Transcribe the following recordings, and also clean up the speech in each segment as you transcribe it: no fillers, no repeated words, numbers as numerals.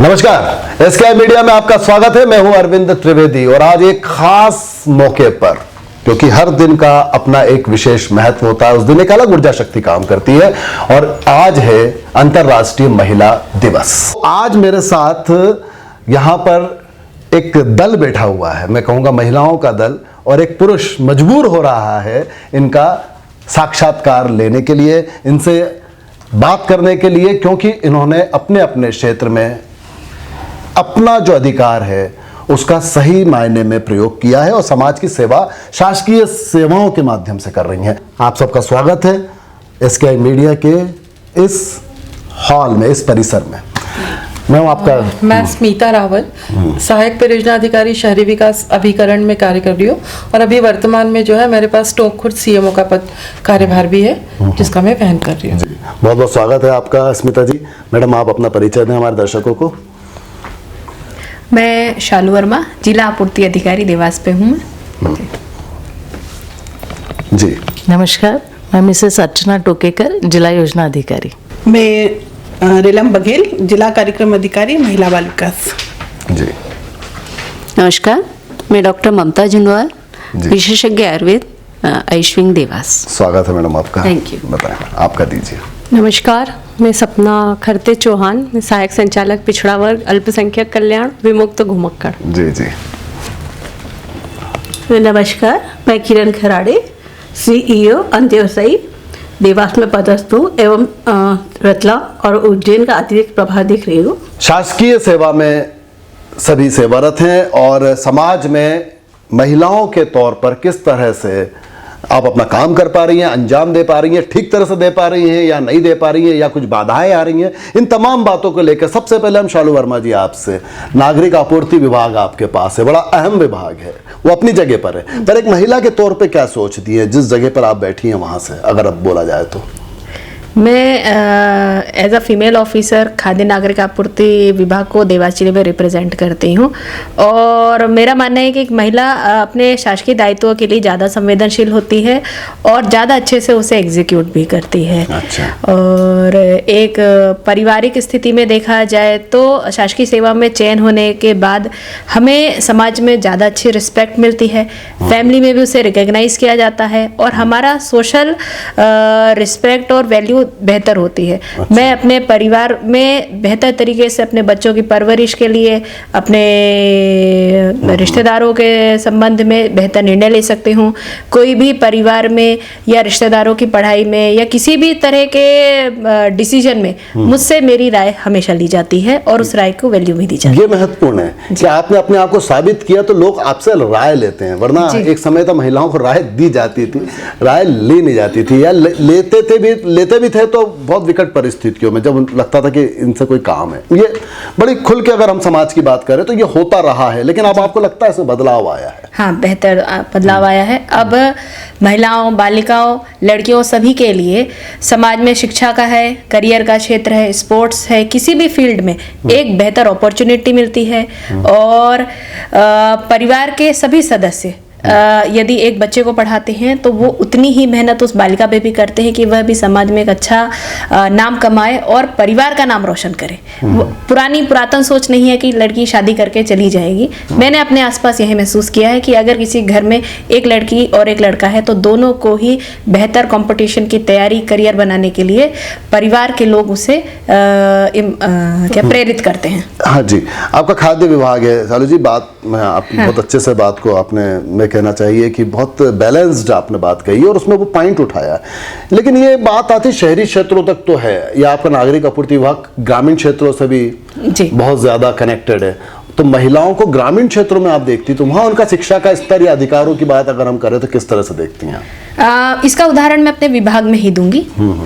नमस्कार, SK media में आपका स्वागत है। मैं हूं अरविंद त्रिवेदी और आज एक खास मौके पर, क्योंकि हर दिन का अपना एक विशेष महत्व होता है, उस दिन एक अलग ऊर्जा शक्ति काम करती है और आज है अंतर्राष्ट्रीय महिला दिवस। आज मेरे साथ यहां पर एक दल बैठा हुआ है, मैं कहूंगा महिलाओं का दल, और एक पुरुष मजबूर हो रहा है इनका साक्षात्कार लेने के लिए, इनसे बात करने के लिए, क्योंकि इन्होंने अपने अपने क्षेत्र में अपना जो अधिकार है उसका सही मायने में प्रयोग किया है और समाज की सेवा शासकीय सेवाओं के माध्यम से कर रही हैं। आप सबका स्वागत है एसके मीडिया के इस हॉल में, इस परिसर में। मैं स्मिता रावल, सहायक परियोजना अधिकारी शहरी विकास अभिकरण में कार्य कर रही हूँ और अभी वर्तमान में जो है मेरे पास टोंक खुर्द सीएमओ का पद कार्यभार भी है, जिसका मैं वहन कर रही हूँ। बहुत बहुत स्वागत है आपका स्मिता जी। मैडम, आप अपना परिचय दें हमारे दर्शकों को। मैं शालू वर्मा, जिला आपूर्ति अधिकारी देवास पे हूँ। जी नमस्कार, मैं मिसेस अर्चना टोकेकर, जिला योजना अधिकारी। मैं रीलम बघेल, जिला कार्यक्रम अधिकारी, महिला बाल विकास। जी नमस्कार, मैं डॉक्टर ममता जुनवाल, विशेषज्ञ आयुर्वेद, ऐश्विंग देवास। स्वागत है मैडम आपका। Thank you. बताएं, आपका दीजिए। नमस्कार, मैं सपना खरते चौहान, मैं सहायक संचालक पिछड़ा वर्ग अल्पसंख्यक कल्याण विमुक्त घुमक्कड़। जी जी। नमस्कार, मैं किरण खराड़े, सीईओ अंत्योदय देवास में पदस्थ हूँ एवं रतलाम और उज्जैन का अतिरिक्त प्रभार देख रही हूँ। शासकीय सेवा में सभी सेवारत हैं और समाज में महिलाओं के तौर पर किस तरह से आप अपना काम कर पा रही हैं, अंजाम दे पा रही हैं, ठीक तरह से दे पा रही हैं या नहीं दे पा रही हैं, या कुछ बाधाएं आ रही हैं, इन तमाम बातों को लेकर सबसे पहले हम शालू वर्मा जी आपसे, नागरिक आपूर्ति विभाग आपके पास है, बड़ा अहम विभाग है, वो अपनी जगह पर है, पर एक महिला के तौर पे क्या सोचती है जिस जगह पर आप बैठी हैं वहां से, अगर अब बोला जाए तो? मैं एज अ फीमेल ऑफिसर खाद्य नागरिक आपूर्ति विभाग को देवास जिले में रिप्रेजेंट करती हूँ और मेरा मानना है कि एक महिला अपने शासकीय दायित्वों के लिए ज़्यादा संवेदनशील होती है और ज़्यादा अच्छे से उसे एग्जीक्यूट भी करती है। अच्छा। और एक पारिवारिक स्थिति में देखा जाए तो शासकीय सेवा में चयन होने के बाद हमें समाज में ज़्यादा अच्छी रिस्पेक्ट मिलती है, फैमिली में भी उसे रिकग्नाइज किया जाता है और हमारा सोशल रिस्पेक्ट और वैल्यू बेहतर होती है। अच्छा। मैं अपने परिवार में बेहतर तरीके से अपने बच्चों की परवरिश के लिए, अपने रिश्तेदारों के संबंध में बेहतर निर्णय ले सकती हूँ। कोई भी परिवार में या रिश्तेदारों की पढ़ाई में या किसी भी तरह के डिसीजन में मुझसे मेरी राय हमेशा ली जाती है और उस राय को वैल्यू भी दी जाती है। ये महत्वपूर्ण है कि आपने अपने आप को साबित किया तो लोग आपसे राय लेते हैं, वरना एक समय तो महिलाओं को राय दी जाती थी, राय ली नहीं जाती थी, या लेते भी थे तो बहुत विकट परिस्थितियों में, जब लगता था कि इनसे कोई काम है। ये बड़ी खुल के अगर हम समाज की बात करें तो ये होता रहा है, लेकिन अब आपको लगता है इसमें बदलाव आया है? हाँ, बेहतर बदलाव आया है। अब महिलाओं, बालिकाओं, लड़कियों सभी के लिए समाज में शिक्षा का है, करियर का क्षेत्र है, स्पोर्ट्स है, किसी भी फील्ड में एक बेहतर अपॉर्चुनिटी मिलती है और परिवार के सभी सदस्य यदि एक बच्चे को पढ़ाते हैं तो वो उतनी ही मेहनत उस बालिका पे भी करते हैं कि वह भी समाज में एक अच्छा नाम कमाए और परिवार का नाम रोशन करे। पुरातन सोच नहीं है कि लड़की शादी करके चली जाएगी। मैंने अपने आसपास यही महसूस किया है कि अगर किसी घर में एक लड़की और एक लड़का है तो दोनों को ही बेहतर कंपटीशन की तैयारी, करियर बनाने के लिए परिवार के लोग उसे प्रेरित करते हैं। हाँ जी, आपका खाद्य विभाग है शालू जी, बात मैं आप बहुत अच्छे से बात को आपने कहना चाहिए कि बहुत बैलेंस्ड आपने बात कही और उसमें वो पॉइंट उठाया, लेकिन ये बात आती शहरी क्षेत्रों तक तो है, या आपका नागरिक आपूर्ति विभाग ग्रामीण क्षेत्रों से भी बहुत ज्यादा कनेक्टेड है, तो महिलाओं को ग्रामीण क्षेत्रों में आप देखती तो वहां उनका शिक्षा का स्तर या अधिकारों की बात अगर हम करें तो किस तरह से देखती हैं? इसका उदाहरण मैं अपने विभाग में ही दूंगी।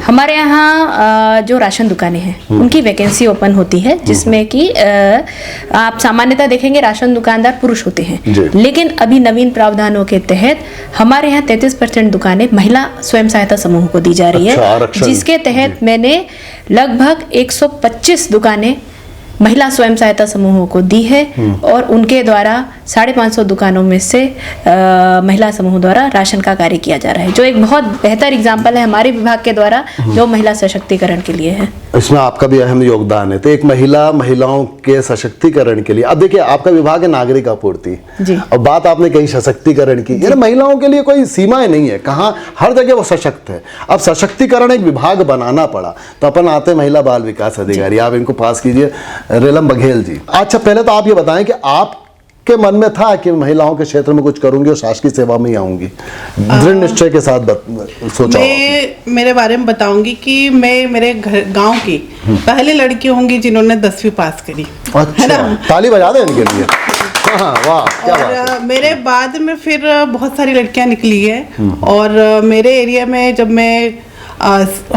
हमारे यहाँ जो राशन दुकानें हैं उनकी वैकेंसी ओपन होती है, जिसमें कि आप सामान्यतः देखेंगे राशन दुकानदार पुरुष होते हैं, लेकिन अभी नवीन प्रावधानों के तहत हमारे यहाँ 33% दुकानें महिला स्वयं सहायता समूह को दी जा रही है, जिसके तहत मैंने लगभग 125 दुकानें महिला स्वयं सहायता समूहों को दी है और उनके द्वारा 550 दुकानों में से महिला समूह द्वारा राशन का कार्य किया जा रहा है, जो एक बहुत बेहतर एग्जाम्पल है हमारे विभाग के द्वारा जो महिला सशक्तिकरण के लिए है। इसमें आपका भी अहम योगदान है। तो एक महिलाओं के सशक्तिकरण के लिए, अब देखिए आपका विभाग है नागरिक आपूर्ति, जी। अब बात आपने कही सशक्तिकरण की, यानी महिलाओं के लिए कोई सीमाएं नहीं है, कहाँ हर जगह वो सशक्त है। अब सशक्तिकरण एक विभाग बनाना पड़ा, तो अपन आते हैं महिला बाल विकास अधिकारी, आप इनको पास कीजिए, रेलम बघेल जी। अच्छा, पहले तो आप ये बताएं कि आपके मन में था कि महिलाओं के क्षेत्र में कुछ करूंगी और शासकीय सेवा में ही आऊंगी, दृढ़ निश्चय के साथ सोचा? मैं मेरे बारे में बताऊंगी कि मैं मेरे गांव की पहली लड़की होंगी जिन्होंने 10वीं पास करी। अच्छा, ताली बजा दें इनके लिए। हाँ, वाह, क्या बात है। और मेरे बाद में फिर बहुत सारी लड़कियां निकली है, और मेरे एरिया में जब मैं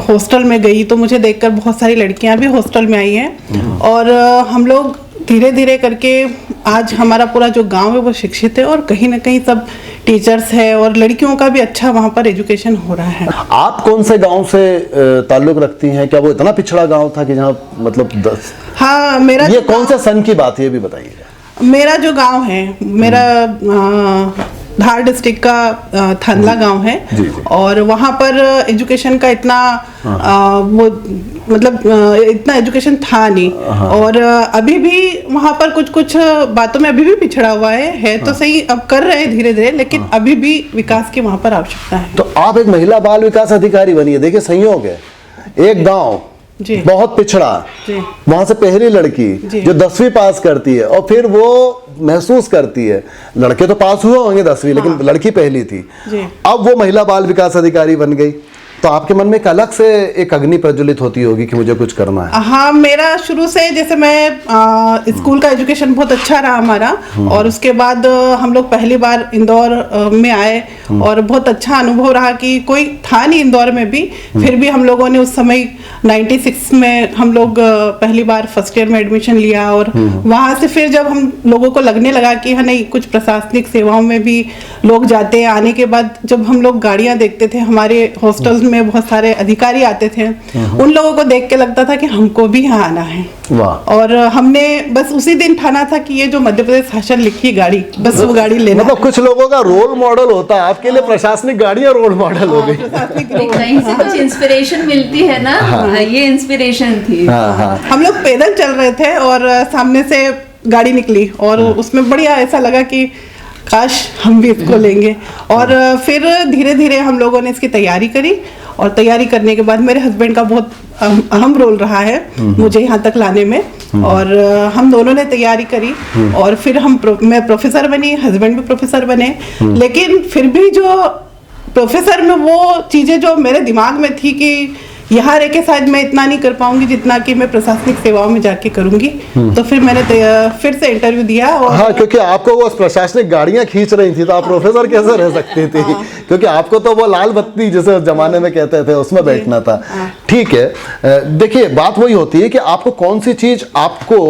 हॉस्टल में गई तो मुझे देखकर बहुत सारी लड़कियां भी हॉस्टल में आई हैं, और हम लोग धीरे धीरे करके आज हमारा पूरा जो गांव है वो शिक्षित है, और कहीं ना कहीं सब टीचर्स है, और लड़कियों का भी अच्छा वहाँ पर एजुकेशन हो रहा है। आप कौन से गांव से ताल्लुक रखती हैं? क्या वो इतना पिछड़ा गांव था कि जहाँ मतलब हाँ, मेरा ये कौन से सन की बात है, ये भी बताइए। मेरा जो गांव है, मेरा धार डिस्ट्रिक्ट का थानला गांव है, जी, जी। और वहाँ पर एजुकेशन का इतना वो मतलब इतना एजुकेशन था नहीं, और अभी भी वहाँ पर कुछ कुछ बातों में अभी भी पिछड़ा हुआ है तो सही, अब कर रहे हैं धीरे धीरे, लेकिन अभी भी विकास की वहाँ पर आवश्यकता है। तो आप एक महिला बाल विकास अधिकारी बनिए। देखिए संयोग है, एक गांव जी। बहुत पिछड़ा, जी। वहां से पहली लड़की जो 10वीं पास करती है, और फिर वो महसूस करती है, लड़के तो पास हुए होंगे 10वीं, लेकिन लड़की पहली थी, जी। अब वो महिला बाल विकास अधिकारी बन गई, तो आपके मन में एक अलग से एक अग्नि प्रज्वलित होती होगी कि मुझे कुछ करना है। हाँ, मेरा शुरू से जैसे मैं स्कूल का एजुकेशन बहुत अच्छा रहा हमारा, और उसके बाद हम लोग पहली बार इंदौर में आए, और बहुत अच्छा अनुभव रहा कि कोई था नहीं इंदौर में भी, फिर भी हम लोगों ने उस समय 96 में हम लोग पहली बार फर्स्ट ईयर में एडमिशन लिया, और वहाँ से फिर जब हम लोगों को लगने लगा कि हाँ नहीं, कुछ प्रशासनिक सेवाओं में भी लोग जाते हैं, आने के बाद जब हम लोग गाड़ियाँ देखते थे, हमारे हॉस्टल्स में बहुत सारे अधिकारी आते थे, उन लोगों को देख के लगता था कि हमको भी यहाँ आना है। वाह। और हमने बस उसी दिन ठाना था कि ये जो मध्य प्रदेश शासन लिखी गाड़ी, बस वो गाड़ी लेना। मतलब कुछ लोगों का रोल मॉडल होता है, आपके लिए प्रशासनिक गाड़ियां रोल मॉडल हो गई। कहीं से कुछ इंस्पिरेशन मिलती है ना, ये इंस्पिरेशन थी। हम लोग पैदल चल रहे थे और सामने से गाड़ी निकली, और उसमें बढ़िया ऐसा लगा कि काश हम भी इसको लेंगे, और फिर धीरे धीरे हम लोगों ने इसकी तैयारी करी, और तैयारी करने के बाद मेरे हस्बैंड का बहुत अहम रोल रहा है मुझे यहाँ तक लाने में, और हम दोनों ने तैयारी करी, और फिर मैं प्रोफेसर बनी, हस्बैंड भी प्रोफेसर बने, लेकिन फिर भी जो प्रोफेसर में वो चीज़ें जो मेरे दिमाग में थी कि यहाँ रह के शायद मैं इतना नहीं कर पाऊंगी जितना कि मैं प्रशासनिक सेवाओं में जाके करूंगी, तो फिर मैंने फिर से इंटरव्यू दिया। और हाँ, क्योंकि आपको वो प्रशासनिक गाड़ियां खींच रही थी, तो आप प्रोफेसर कैसे रह सकती थी? क्योंकि आपको तो वो लाल बत्ती जिसे जमाने में कहते थे उसमें बैठना था। ठीक है, देखिए बात वही होती है कि आपको कौन सी चीज आपको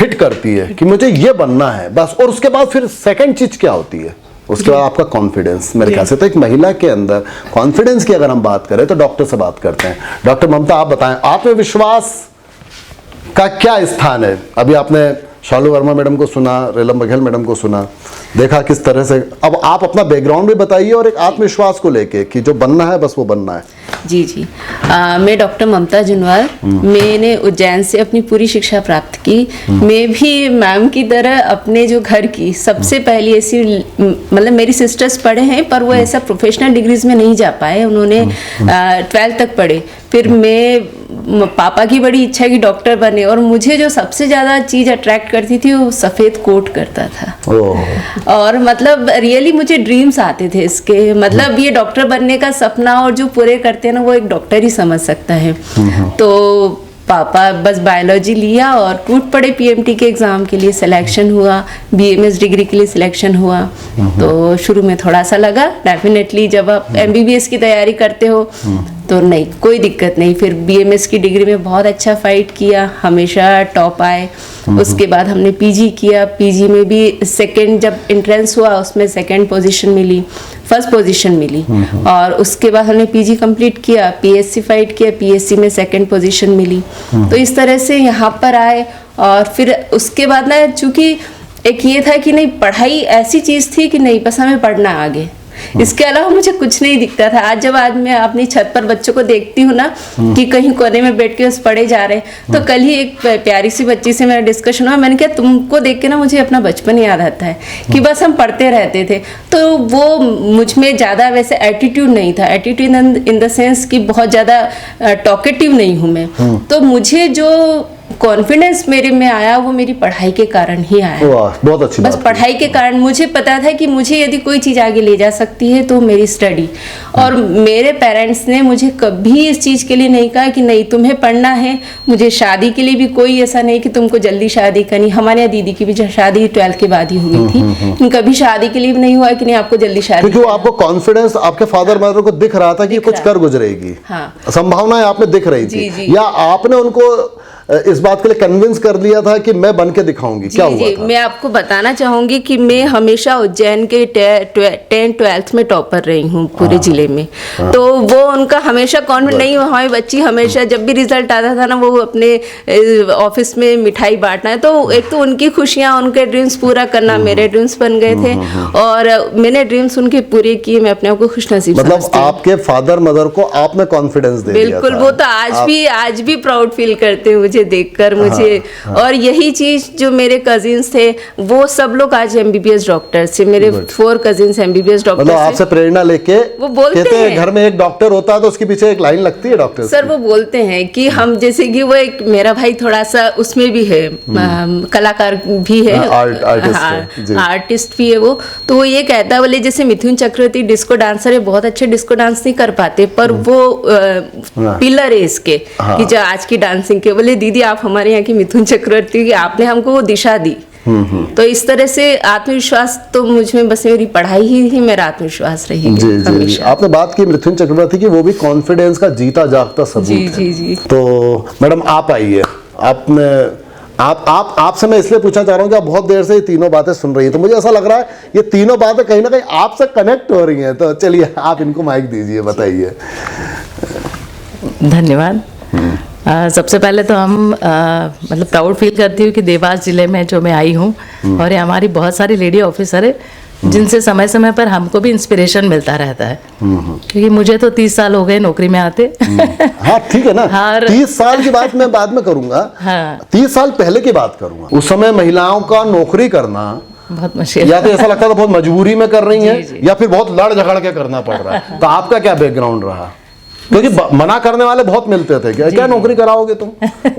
हिट करती है कि मुझे ये बनना है बस, और उसके बाद फिर सेकंड चीज क्या होती है? उसके बाद आपका कॉन्फिडेंस। मेरे ख्याल से तो एक महिला के अंदर कॉन्फिडेंस की अगर हम बात करें तो डॉक्टर से बात करते हैं। डॉक्टर ममता, आप बताएं आत्मविश्वास का क्या स्थान है? अभी आपने शालू वर्मा मैडम को सुना, रेलम बघेल मैडम को सुना, देखा किस तरह से। अब आप अपना बैकग्राउंड भी बताइए, और एक आत्मविश्वास को लेके कि जो बनना है बस वो बनना है। जी जी, मैं डॉक्टर ममता जुनवार, मैंने उज्जैन से अपनी पूरी शिक्षा प्राप्त की। मैं भी मैम की तरह अपने जो घर की सबसे पहली ऐसी, मतलब मेरी सिस्टर्स पढ़े हैं पर वो ऐसा प्रोफेशनल डिग्रीज में नहीं जा पाए, उन्होंने 12th तक पढ़े। फिर पापा की बड़ी इच्छा कि डॉक्टर बने, और मुझे जो सबसे ज़्यादा चीज़ अट्रैक्ट करती थी वो सफ़ेद कोट करता था। और मतलब रियली मुझे ड्रीम्स आते थे इसके, मतलब ये डॉक्टर बनने का सपना, और जो पूरे करते हैं ना वो एक डॉक्टर ही समझ सकता है। तो पापा बस बायोलॉजी लिया और टूट पड़े पीएमटी के एग्ज़ाम के लिए। सिलेक्शन हुआ, बीएमएस डिग्री के लिए सिलेक्शन हुआ। तो शुरू में थोड़ा सा लगा, डेफिनेटली जब आप एमबीबीएस की तैयारी करते हो तो नहीं, कोई दिक्कत नहीं। फिर बीएमएस की डिग्री में बहुत अच्छा फाइट किया, हमेशा टॉप आए। उसके बाद हमने पीजी किया, पीजी में भी सेकंड जब एंट्रेंस हुआ उसमें सेकंड पोजीशन मिली, फर्स्ट पोजीशन मिली। और उसके बाद हमने पीजी कंप्लीट किया, पीएससी फाइट किया, पीएससी में सेकंड पोजीशन मिली। तो इस तरह से यहाँ पर आए। और फिर उसके बाद ना, चूँकि एक ये था कि नहीं, पढ़ाई ऐसी चीज थी कि नहीं, बस हमें पढ़ना आगे, इसके अलावा मुझे कुछ नहीं दिखता था। आज जब मैं अपनी छत पर बच्चों को देखती हूँ ना कि कहीं कोने में बैठ के बस पढ़े जा रहे हैं, तो कल ही एक प्यारी सी बच्ची से मेरा डिस्कशन हुआ, मैंने कहा तुमको देख के ना मुझे अपना बचपन याद आता है कि बस हम पढ़ते रहते थे। तो वो मुझ में ज़्यादा वैसे एटीट्यूड नहीं था, एटीट्यूड इन द सेंस कि बहुत ज़्यादा टॉकेटिव नहीं हूँ मैं। तो मुझे जो कॉन्फिडेंस मेरे में आया वो मेरी पढ़ाई के कारण ही आया। वाह, बहुत अच्छी बस बात पढ़ाई के कारण मुझे पता था कि मुझे यदि कोई चीज आगे ले जा सकती है तो मेरी स्टडी। और मेरे पेरेंट्स ने मुझे कभी इस चीज के लिए नहीं कहा कि नहीं तुम्हें पढ़ना है। मुझे शादी के लिए भी कोई ऐसा नहीं कि तुमको जल्दी शादी करनी। हमारे यहाँ दीदी की भी शादी 12th के बाद ही हुई थी, कभी शादी के लिए भी नहीं हुआ कि नहीं आपको जल्दी शादी। क्योंकि वो आपको कॉन्फिडेंस आपके फादर मदर को दिख रहा था कि कुछ कर गुजरेगी, हाँ। संभावनाएं आप में दिख रही थी, जी। या आपने उनको इस बात के लिए कन्विंस कर लिया था कि मैं बन के दिखाऊंगी? क्या हुआ था? मैं आपको बताना चाहूंगी कि मैं हमेशा उज्जैन के 10th 12th में टॉपर रही हूँ पूरे जिले में। तो वो उनका हमेशा कॉन्फिडेंस नहीं, हमारी बच्ची हमेशा जब भी रिजल्ट आता था ना वो अपने ऑफिस में मिठाई बांटना है, तो एक तो उनकी खुशियाँ, उनके ड्रीम्स पूरा करना मेरे ड्रीम्स बन गए थे और मैंने ड्रीम्स उनके पूरे किए। मैं अपने आप को खुशनसीब मतलब आपके फादर मदर को आप में कॉन्फिडेंस दे दिया था। बिल्कुल, वो तो आज भी प्राउड फील करते हैं मुझे देखकर मुझे। और यही चीज जो मेरे कजिन्स थे वो सब लोग आज MBBS डॉक्टर थे। मेरे 4 कजिन्स MBBS डॉक्टर। मतलब आपसे प्रेरणा लेके वो बोलते हैं घर में एक डॉक्टर होता है तो उसके पीछे एक लाइन लगती है डॉक्टर। सर वो बोलते हैं कि हम जैसे कि वो एक मेरा भाई थोड़ा सा उसमें भी है, कलाकार भी है, आर्टिस्ट भी है वो। तो वो ये कहता है बोले जैसे मिथुन चक्रवर्ती डिस्को डांसर है, बहुत अच्छे डिस्को डांस नहीं कर पाते पर वो पिलर है इसके कि जो आज की डांसिंग के। बोले दीदी आप हमारे यहाँ की मिथुन चक्रवर्ती की, आपने हमको वो दिशा दी। तो इस तरह से आत्मविश्वास तो मुझ में बस मेरी पढ़ाई ही मेरा आत्मविश्वास रही जी। आपने बात की मिथुन चक्रवर्ती की, वो भी कॉन्फिडेंस का जीता जागता सबूत है। जी। तो मैडम आप आइए, आपसे मैं इसलिए पूछना चाह रहा हूँ कि आप बहुत देर से ये तीनों बातें सुन रही है, तो मुझे ऐसा लग रहा है ये तीनों बातें कहीं ना कहीं आपसे कनेक्ट हो रही हैं। तो चलिए आप इनको माइक दीजिए, बताइए। धन्यवाद। सबसे पहले तो हम मतलब प्राउड फील करती हूँ कि देवास जिले में जो मैं आई हूँ और ये हमारी बहुत सारी लेडी ऑफिसर है जिनसे समय समय पर हमको भी इंस्पिरेशन मिलता रहता है। क्योंकि मुझे तो 30 साल हो गए नौकरी में आते। हाँ ठीक है ना, 30 साल की बात मैं बाद में करूंगा। हाँ। 30 साल पहले की बात करूंगा। उस समय महिलाओं का नौकरी करना बहुत मुश्किल, या तो ऐसा लगता था बहुत मजबूरी में कर रही हैं या फिर बहुत लड़ झगड़ के करना पड़ रहा है। तो आपका क्या बैकग्राउंड रहा? क्योंकि मना करने वाले बहुत मिलते थे, क्या नौकरी कराओगे तुम?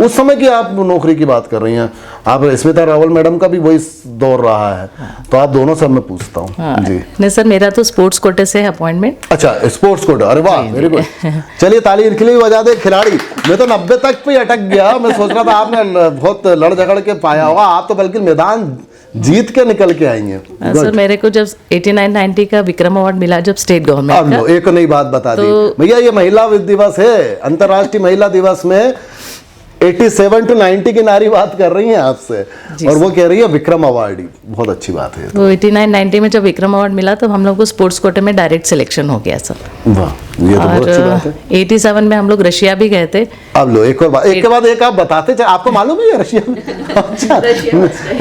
उस समय की आप नौकरी की बात कर रही हैं। आप स्मिता रावल मैडम का भी वही दौर रहा है, तो आप दोनों से मैं पूछता हूँ। हाँ, जी नहीं सर, मेरा तो स्पोर्ट्स कोटे से अपॉइंटमेंट। अच्छा, स्पोर्ट्स कोटा, अरे वाह, वेरी गुड। चलिए ताली इनके लिए बजा दे। खिलाड़ी, मैं तो 90 तक पे अटक गया। मैं सोच रहा था आपने बहुत लड़ झगड़ के पाया होगा, आप तो बल्कि मैदान जीत के निकल के आई हैं। सर मेरे को जब 89-90 का विक्रम अवार्ड मिला जब स्टेट गवर्नमेंट का, एक नई बात बता दी भैया, ये महिला दिवस है, अंतर्राष्ट्रीय महिला दिवस में 87 to 90 की नारी बात कर रही हैं आपसे और वो कह रही है विक्रम अवार्ड। बहुत अच्छी बात है। तो 89-90 में जब विक्रम अवार्ड मिला तो हम लोग को स्पोर्ट्स कोटे में डायरेक्ट सिलेक्शन हो गया सर। वाह, ये तो बहुत अच्छी बात है। 87 में हम लोग रशिया भी गए थे। अब लो एक के बाद एक आप बताते थे। आपको मालूम है रशिया में? अच्छा,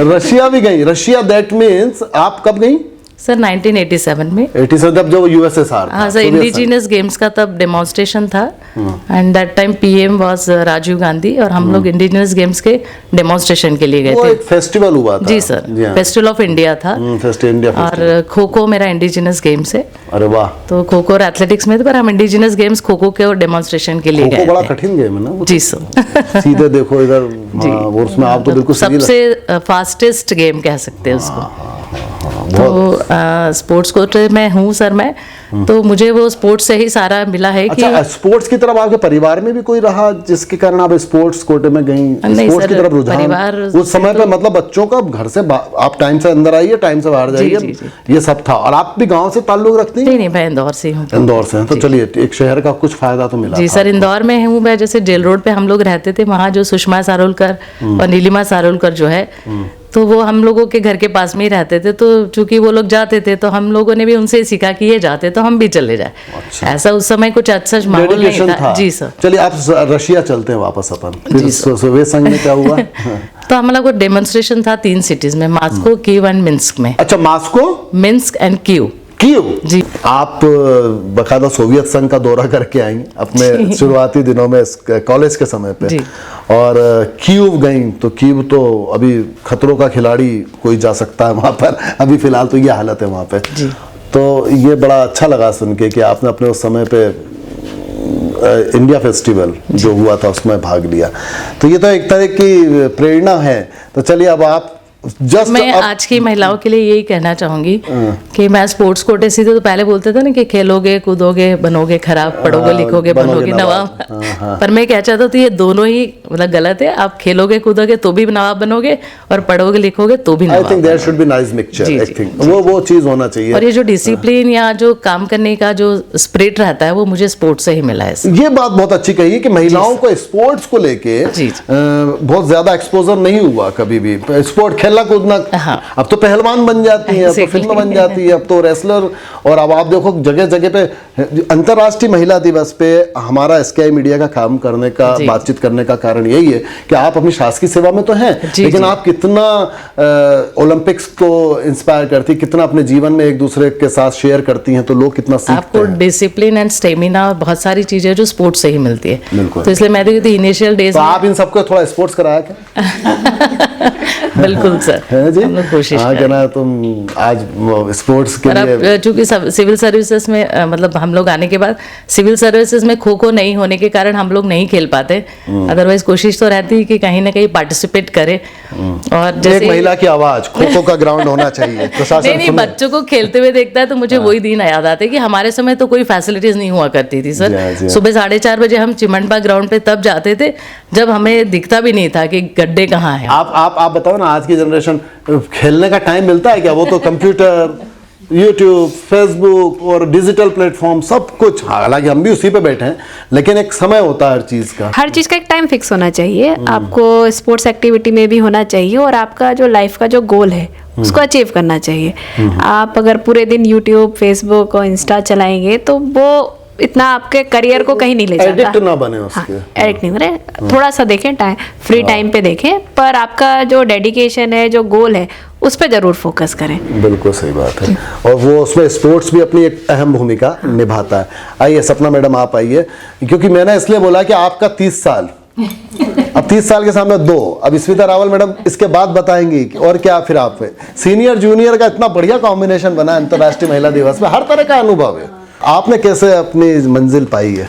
रशिया भी गई। रशिया दैट मीन्स आप कब गई? सर 1987 में। 87 जब जो USSR। हाँ सर, इंडिजिनस गेम्स का तब डेमोन्स्ट्रेशन था and that time PM was Rajiv Gandhi और हम लोग इंडिजिनस गेम्स के डेमोन्स्ट्रेशन के लिए गए थे। एक फेस्टिवल हुआ था। जी सर, फेस्टिवल ऑफ इंडिया था। और खो खो मेरा इंडिजिनस गेम्स है। अरे वाह। तो खो खो और एथलेटिक्स में थे, पर हम इंडिजिनस गेम्स खो खो के डेमोन्स्ट्रेशन के लिए गए थे। बड़ा कठिन गेम है ना? जी सर। सीधे देखो इधर, उसमें आपको बिल्कुल सबसे फास्टेस्ट गेम कह सकते हैं उसको। तो स्पोर्ट्स कोटे में हूँ सर मैं, तो मुझे वो स्पोर्ट्स से ही सारा मिला है। अच्छा, कि स्पोर्ट्स की तरफ आपके परिवार में भी कोई रहा जिसके कारण आप स्पोर्ट्स कोटे में गई? स्पोर्ट्स की तरफ रुझान उस समय पे, मतलब बच्चों का घर से आप टाइम से अंदर आइए, टाइम से बाहर जाइए, ये सब था। और आप भी गांव से ताल्लुक रखती हैं? नहीं, मैं इंदौर से हूँ। इंदौर से हैं, तो चलिए एक शहर का कुछ फायदा तो मिला। जी सर, इंदौर में हूँ मैं। जैसे जेल रोड पे हम लोग रहते थे, वहाँ जो सुषमा सारोलकर और नीलिमा सारोलकर जो है, तो वो हम लोगों के घर के पास में ही रहते थे, तो चूंकि वो लोग जाते थे तो हम लोगों ने भी उनसे सीखा कि ये जाते तो हम भी चले जाए। अच्छा। ऐसा उस समय कुछ अच्छा माहौल नहीं डेडिकेशन था। जी सर। चलिए आप रशिया चलते हैं वापस अपन, जी फिर सर। सोवियत संघ में क्या हुआ? तो हम लोग को डेमोन्स्ट्रेशन था 3 सिटीज में, मास्को, कीव एंड मिन्स्क में। अच्छा, Moscow, Minsk and Kyiv. Kyiv. जी। आप बकायदा सोवियत संघ का दौरा करके आई अपने शुरुआती दिनों में कॉलेज के समय पे, जी। और कीव गई, तो कीव तो अभी खतरों का खिलाड़ी कोई जा सकता है वहां पर, अभी फिलहाल तो ये हालत है वहां पे। जी। तो ये बड़ा अच्छा लगा सुन के कि आपने अपने उस समय पे इंडिया फेस्टिवल जो हुआ था उसमें भाग लिया, तो ये तो एक तरह की प्रेरणा है। तो चलिए अब आप जस्ट मैं आज की महिलाओं के लिए यही कहना चाहूंगी कि मैं स्पोर्ट्स कोटे से तो पहले बोलते थे ना कि खेलोगे कूदोगे बनोगे खराब, पढ़ोगे लिखोगे बनोगे नवाब। पर मैं क्या चाहता हूँ, तो ये दोनों ही मतलब गलत है। आप खेलोगे कूदोगे तो भी नवाब बनोगे और पढ़ोगे लिखोगे तो भी आई नवाब थिंक देयर बनोगे। शुड बी नाइस मिक्सचर, जी, आई जी, थिंक वो चीज होना चाहिए। और ये जो डिसिप्लिन या जो काम करने का जो स्पिरिट रहता है वो मुझे स्पोर्ट्स से ही मिला है। ये बात बहुत अच्छी कही है कि महिलाओं को स्पोर्ट्स को लेके जी। बहुत ज्यादा एक्सपोजर नहीं हुआ कभी भी। स्पोर्ट खेलना कूदना, हाँ। अब तो पहलवान बन जाती है, अब तो Exactly. फिल्म बन जाती है, अब तो रेसलर। और अब आप देखो जगह जगह पे अंतर्राष्ट्रीय महिला दिवस पे हमारा SKI मीडिया का काम करने का, जी। बातचीत करने का कारण यही है कि आप अपनी शासकीय सेवा में तो हैं, जी, लेकिन जी। आप कितना ओलंपिक्स को इंस्पायर करती, कितना अपने जीवन में एक दूसरे के साथ शेयर करती हैं, तो लोग कितना सीखते आपको हैं। डिसिप्लिन एंड स्टेमिना और बहुत सारी चीजें जो स्पोर्ट्स से ही मिलती है। बिल्कुल। तो इसलिए मैं देखती इनिशियल डेज तो आप इन सबको थोड़ा स्पोर्ट्स कराया क्या? बिल्कुल सर, है जी? हम लोग कोशिश हाँ, करें। कहना तुम आज स्पोर्ट्स के और अब लिए चूंकि सिविल सर्विसेज में मतलब हम लोग आने के बाद सिविल सर्विसेज में खो खो नहीं होने के कारण हम लोग नहीं खेल पाते। अदरवाइज कोशिश तो रहती है कि कहीं ना कहीं पार्टिसिपेट करें। और एक जैसे महिला की आवाज, खो-खो का ग्राउंड होना चाहिए, प्रशासन नहीं सुने। बच्चों को खेलते हुए देखता है तो मुझे वही दिन याद आते हैं कि हमारे समय तो कोई फैसिलिटीज नहीं हुआ करती थी जी हाँ, जी सर। हाँ। सुबह 4:30 बजे हम चिमनबा ग्राउंड पे तब जाते थे जब हमें दिखता भी नहीं था कि गड्ढे कहाँ हैं। आप बताओ ना, आज की जनरेशन खेलने का टाइम मिलता है क्या? वो तो कंप्यूटर, यूट्यूब, फेसबुक और डिजिटल प्लेटफॉर्म सब कुछ, हालांकि हम भी उसी पे बैठे हैं, लेकिन एक समय होता है हर चीज का। हर चीज़ का एक टाइम फिक्स होना चाहिए। आपको स्पोर्ट्स एक्टिविटी में भी होना चाहिए और आपका जो लाइफ का जो गोल है उसको अचीव करना चाहिए। आप अगर पूरे दिन यूट्यूब, फेसबुक और इंस्टा चलाएंगे तो वो इतना आपके करियर को कहीं नहीं ले जाता। एडिक्ट ना बने उसके। एडिक्ट नहीं बने, थोड़ा सा देखें, टाइम फ्री टाइम पे देखें, पर आपका जो डेडिकेशन है, जो गोल है, उस पर जरूर फोकस करें। बिल्कुल सही बात है। और वो उसमें स्पोर्ट्स भी अपनी एक अहम भूमिका निभाता है। आइए सपना मैडम, आप आइए, क्योंकि मैंने इसलिए बोला कि आपका 30 साल अब 30 साल के सामने 2, अब स्मिता रावल मैडम इसके बाद बताएंगी और क्या। फिर आप सीनियर जूनियर का इतना बढ़िया कॉम्बिनेशन बना अंतर्राष्ट्रीय महिला दिवस में, हर तरह का अनुभव है। आपने कैसे अपनी मंजिल पाई है,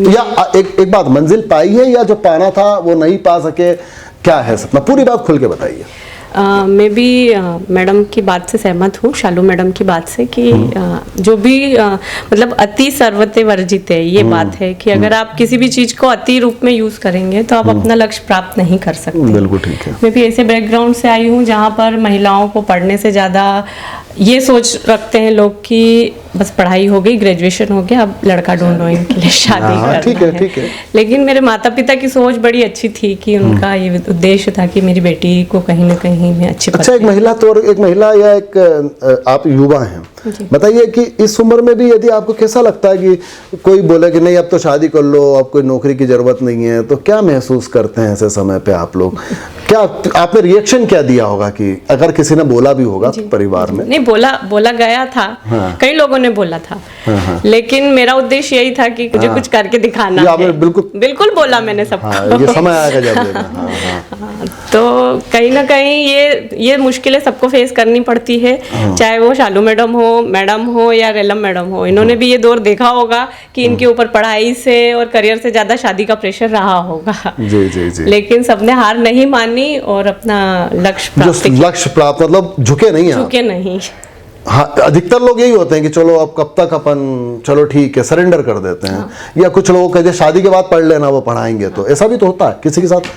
या एक बात, मंजिल पाई है या जो पाना था वो नहीं पा सके, क्या है सपना? पूरी बात खुल के बताइए। मैं भी मैडम की बात से सहमत हूँ, शालू मैडम की बात से, कि जो भी मतलब अति सर्वते वर्जित है। ये बात है कि अगर आप किसी भी चीज़ को अति रूप में यूज़ करेंगे तो आप अपना लक्ष्य प्राप्त नहीं कर सकते। बिल्कुल ठीक है। मैं भी ऐसे बैकग्राउंड से आई हूँ जहाँ पर महिलाओं को पढ़ने से ज़्यादा ये सोच रखते हैं लोग कि बस पढ़ाई हो गई, ग्रेजुएशन हो गया, अब लड़का ढूंढो इनके लिए शादी हाँ, ठीक करना है, ठीक है। लेकिन मेरे माता पिता की सोच बड़ी अच्छी थी कि उनका ये उद्देश्य था कि मेरी बेटी को कहीं ना कहीं मैं अच्छी अच्छा, एक महिला या एक आप युवा हैं, बताइए कि इस उम्र में भी यदि आपको कैसा लगता है कि कोई बोले कि नहीं अब तो शादी कर लो, अब कोई नौकरी की जरूरत नहीं है, तो क्या महसूस करते हैं ऐसे समय पे आप लोग? क्या आपने रिएक्शन क्या दिया होगा कि अगर किसी ने बोला भी होगा परिवार में? नहीं, बोला गया था। हाँ। कई लोगों ने बोला था। हाँ। लेकिन मेरा उद्देश्य यही था कि मुझे कुछ करके दिखाना ये आपने है। बिल्कुल बोला मैंने सबको। हाँ, ये समय आएगा जब लेना। हाँ, हाँ। तो कहीं ना कहीं ये मुश्किलें सबको फेस करनी पड़ती है, चाहे वो शालू मैडम हो या रेलम मैडम हो। इन्होंने भी ये दौर देखा होगा कि इनके ऊपर पढ़ाई से और करियर से ज्यादा शादी का प्रेशर रहा होगा। जी जी जी। लेकिन सबने हार नहीं मानी और अपना लक्ष्य प्राप्त जो लक्ष्य प्राप्त, मतलब झुके नहीं आप। झुके नहीं। हाँ, अधिकतर लोग यही होते हैं कि चलो अब कब तक अपन, चलो ठीक है, सरेंडर कर देते हैं। या कुछ लोग कहते हैं शादी के बाद पढ़ लेना, वो पढ़ाएंगे, तो ऐसा भी तो होता है किसी के साथ।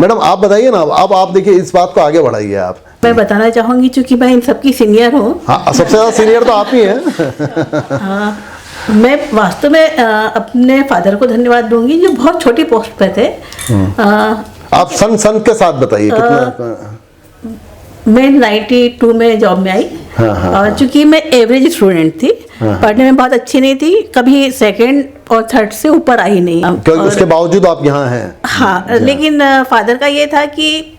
मैडम आप बताइए ना, अब आप देखिए इस बात को आगे बढ़ाइए आप। मैं बताना चाहूँगी, चूंकि मैं इन सबकी सीनियर हूँ। हाँ, सबसे ज्यादा सीनियर तो आप ही हैं। हाँ, मैं वास्तव में अपने फादर को धन्यवाद दूंगी जो बहुत छोटी पोस्ट पे थे। आप सन के साथ बताइए कितना। मैं 92 में जॉब में आई। और चूंकि मैं एवरेज स्टूडेंट थी, पढ़ने में बहुत अच्छी नहीं थी, कभी सेकंड और थर्ड से ऊपर आई नहीं। क्योंकि उसके बावजूद आप यहाँ हैं। हाँ, लेकिन फादर का ये था कि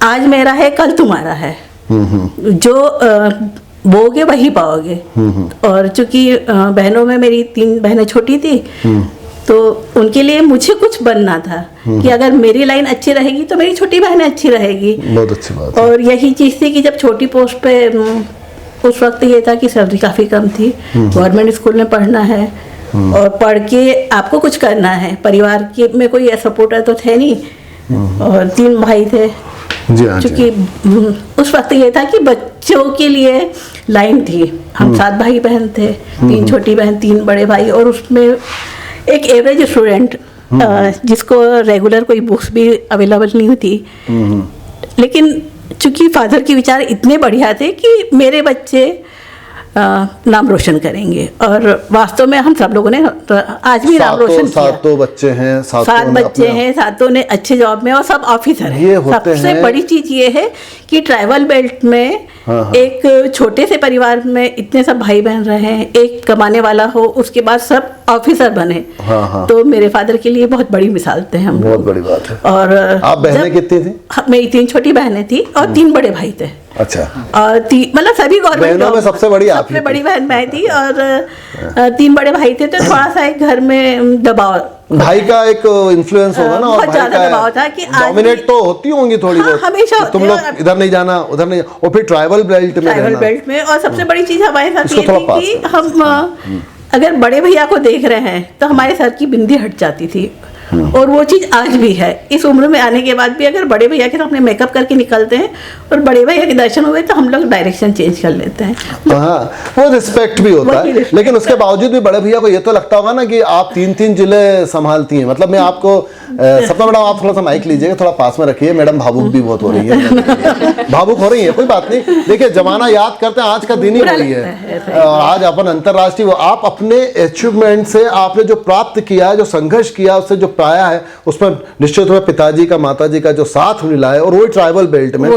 आज मेरा है कल तुम्हारा है, जो बोगे वही पाओगे। और चूंकि बहनों में मेरी 3 बहनें छोटी थी, तो उनके लिए मुझे कुछ बनना था कि अगर मेरी लाइन अच्छी रहेगी तो मेरी छोटी बहनें अच्छी रहेगी। बहुत अच्छी बात है। और यही चीज़ थी कि जब छोटी पोस्ट पे उस वक्त ये था कि सैलरी काफ़ी कम थी, गवर्नमेंट स्कूल में पढ़ना है और पढ़ के आपको कुछ करना है, परिवार के में कोई सपोर्टर तो थे नहीं और 3 भाई थे। जी हाँ, क्योंकि उस वक्त ये था कि बच्चों के लिए लाइन थी। हम 7 भाई बहन थे, 3 छोटी बहन 3 बड़े भाई, और उसमें एक एवरेज स्टूडेंट जिसको रेगुलर कोई बुक्स भी अवेलेबल नहीं होती। लेकिन चूंकि फादर के विचार इतने बढ़िया थे कि मेरे बच्चे नाम रोशन करेंगे, और वास्तव में हम सब लोगों ने आज भी नाम रोशन किया। 7 बच्चे हैं, 7 बच्चे हैं, 7 ने अच्छे जॉब में और सब ऑफिसर हैं। सबसे बड़ी चीज ये है कि ट्राइबल बेल्ट में एक छोटे से परिवार में इतने सब भाई बहन रहे हैं, एक कमाने वाला हो, उसके बाद सब ऑफिसर बने। तो मेरे फादर के लिए बहुत बड़ी मिसाल थे हम। बहुत बड़ी बात है। और आप बहनें कितनी थी? मेरी 3 छोटी बहनें थी और 3 बड़े भाई थे। अच्छा। और मतलब सभी गवर्नमेंट बहनों में सबसे बड़ी आप ही सबसे बड़ी बहन मैं थी, और 3 बड़े भाई थे। तो थोड़ा सा एक घर में दबाव, भाई का एक इन्फ्लुएंस होगा ना, और बहुत ज्यादा दबाव था कि डोमिनेट तो होती होंगी थोड़ी बहुत, हमेशा तुम लोग इधर नहीं जाना, उधर नहीं, और फिर ट्राइबल बेल्ट में और सबसे बड़ी चीज हमारे साथ ये थी कि हम अगर बड़े भैया को देख रहे हैं तो हमारे सर की बिंदी हट जाती थी। और वो चीज आज भी है, इस उम्र में आने के बाद भी अगर बड़े भैया के सामने मेकअप करके निकलते हैं और बड़े भैया के दर्शन हुए तो हम लोग डायरेक्शन चेंज कर लेते हैं। हाँ, वो रिस्पेक्ट भी होता है। लेकिन उसके बावजूद भी बड़े भैया को ये तो लगता होगा ना कि आप 3 जिले संभालती हैं। मतलब मैं आपको सपना मैडम, आप थोड़ा सा माइक लीजिएगा, थोड़ा पास में रखिए, मैडम भावुक भी बहुत हो रही है। भावुक हो रही है, कोई बात नहीं। देखिए, जमाना याद करते हैं, आज का दिन ही वही है। और आज अपन अंतरराष्ट्रीय, आप अपने अचीवमेंट से आपने जो प्राप्त किया है, जो संघर्ष किया, उससे जो पाया है, उसमें निश्चित रूप से पिताजी का, माताजी का जो साथ मिला है, और वो ट्राइबल बेल्ट में,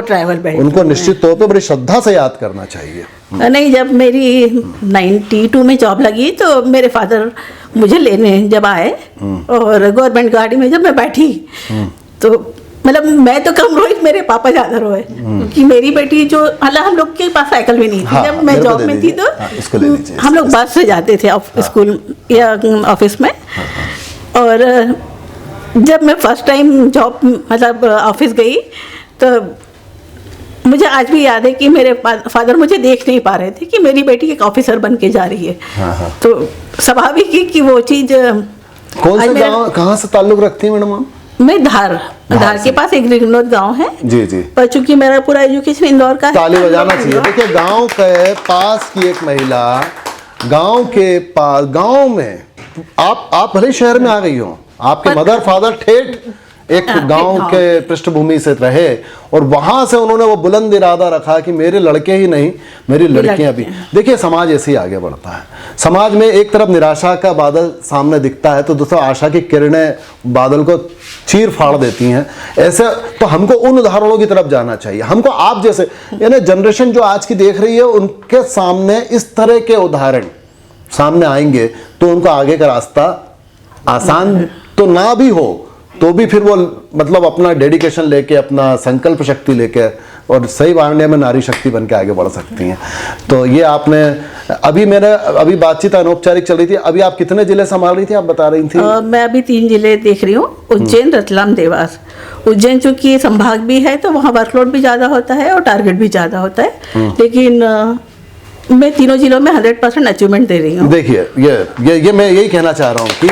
उनको निश्चित तौर पे बड़ी श्रद्धा से याद करना चाहिए। नहीं, जब मेरी 92 में जॉब लगी तो मेरे फादर मुझे लेने जब आए, और गवर्नमेंट गाड़ी में जब मैं बैठी, तो मतलब मैं तो कम रोई, मेरे पापा ज्यादा रोए कि मेरी बेटी जो, मतलब हम लोग के पास साइकिल भी नहीं थी। हाँ, जब मैं जॉब में थी तो हम लोग बस से जाते थे स्कूल या ऑफिस में। और जब मैं फर्स्ट टाइम जॉब मतलब ऑफिस गई तो मुझे आज भी याद है कि मेरे फादर मुझे देख नहीं पा रहे थे कि मेरी बेटी एक ऑफिसर बन के जा रही है। तो स्वाभाविक है कि वो चीज। कौन से गांव, कहाँ से ताल्लुक रखती है मैडम आप? मैं धार के पास एक रिगनौद गांव है। जी जी। पर चूंकि मेरा पूरा एजुकेशन इंदौर का है, ताली बजाना चाहिए। देखिए, गांव के पास की एक महिला, गांव के पास, गांव में आप भले शहर में आ गई हो, आपके मदर फादर ठेठ एक गांव के पृष्ठभूमि से रहे, और वहां से उन्होंने वो बुलंद इरादा रखा कि मेरे लड़के ही नहीं, मेरी लड़कियां भी। देखिए, समाज ऐसे ही आगे बढ़ता है। समाज में एक तरफ निराशा का बादल सामने दिखता है, तो दूसरा आशा की किरणें बादल को चीर फाड़ देती हैं। ऐसे तो हमको उन उदाहरणों की तरफ जाना चाहिए। हमको आप जैसे, यानी जनरेशन जो आज की देख रही है, उनके सामने इस तरह के उदाहरण सामने आएंगे तो उनको आगे का रास्ता आसान तो ना भी हो, तो भी फिर वो मतलब अपना डेडिकेशन लेके, अपना संकल्प शक्ति लेके, और सही वारण्य में नारी शक्ति बन के आगे बढ़ सकती हैं। तो ये आपने अभी बातचीत अनौपचारिक चल रही थी। अभी आप कितने जिले संभाल रही थी, आप बता रही थी? मैं अभी 3 जिले देख रही हूँ, उज्जैन, रतलाम, देवास। उज्जैन चूंकि संभाग भी है तो वहाँ वर्कलोड भी ज़्यादा होता है और टारगेट भी ज़्यादा होता है, लेकिन मैं तीनों जिलों में 100% अचीवमेंट दे रही हूँ। देखिए, ये मैं यही कहना चाह रहा हूँ कि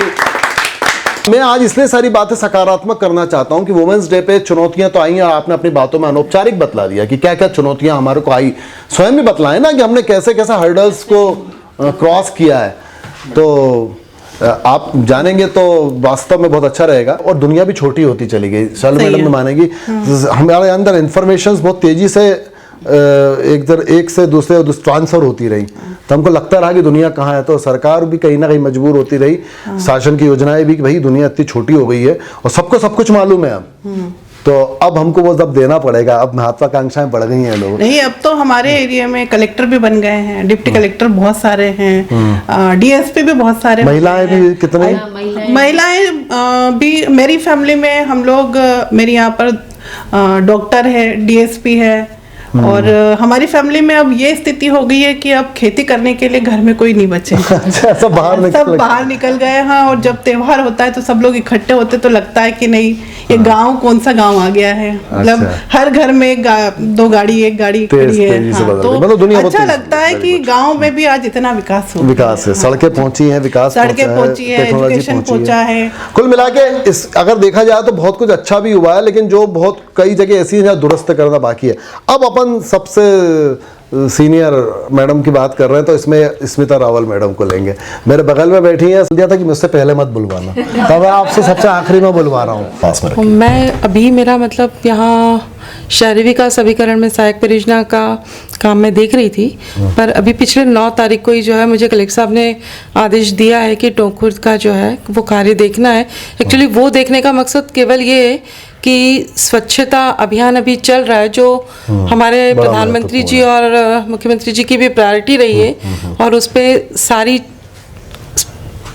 मैं आज इसलिए सारी बातें सकारात्मक करना चाहता हूं कि वुमेन्स डे पे चुनौतियां तो आई हैं, और आपने अपनी बातों में अनौपचारिक बतला दिया कि क्या क्या चुनौतियां हमारे को आई। स्वयं भी बतलाएं ना कि हमने कैसे कैसे हर्डल्स को क्रॉस किया है। तो आप जानेंगे तो वास्तव में बहुत अच्छा रहेगा। और दुनिया भी छोटी होती चली गई, शालू मैडम ने मानेगी, हमारे अंदर इंफॉर्मेशन बहुत तेजी से एक से दूसरे ट्रांसफर होती रही, तो हमको लगता रहा कि दुनिया कहाँ है। तो सरकार भी कहीं ना कहीं मजबूर होती रही, शासन की योजनाएं भी कि भाई दुनिया इतनी छोटी हो गई है और सबको सब कुछ मालूम है अब। तो अब हमको वो सब देना पड़ेगा, अब महत्वाकांक्षाएं बढ़ गई हैं लोग। नहीं, अब तो हमारे एरिया में कलेक्टर भी बन गए हैं, डिप्टी कलेक्टर बहुत सारे हैं, डीएसपी भी बहुत सारे। महिलाएं भी कितने? महिलाएं भी मेरी फैमिली में हम लोग, मेरे यहाँ पर डॉक्टर है, डीएसपी है, और हमारी फैमिली में अब ये स्थिति हो गई है कि अब खेती करने के लिए घर में कोई नहीं बचे। अच्छा, सब बाहर निकल गए। हाँ, और जब त्योहार होता है तो सब लोग इकट्ठे होते तो लगता है कि नहीं, ये गांव कौन सा गांव आ गया है। मतलब हर घर में एक एक गाड़ी खड़ी है। हाँ, तो दुनिया अच्छा लगता है कि गांव में भी आज इतना विकास हो, विकास है, सड़कें पहुंची हैं, विकास सड़कें पहुंची है, एजुकेशन पहुंचा है। कुल मिला के इस अगर देखा जाए तो बहुत कुछ अच्छा भी हुआ है, लेकिन जो बहुत कई जगह ऐसी है जहाँ दुरुस्त करना बाकी है। अब अपन सबसे सीनियर मैडम की बात कर रहे हैं तो इसमें स्मिता रावल मैडम को लेंगे। मेरे बगल में बैठी हैं, दिया था कि मुझसे पहले मत बुलवाना, तब मैं आपसे सबसे आखिरी में बुलवा रहा हूँ। पास में मैं अभी मेरा मतलब यहाँ शहरी विकास अभिकरण में सहायक परियोजना का काम मैं देख रही थी, पर अभी पिछले 9 तारीख को ही जो है मुझे कलेक्टर साहब ने आदेश दिया है कि टोंक का जो है वो कार्य देखना है। एक्चुअली वो देखने का मकसद केवल ये है कि स्वच्छता अभियान अभी चल रहा है, जो हमारे प्रधानमंत्री जी और मुख्यमंत्री जी की भी प्रायोरिटी रही है, और उस पर सारी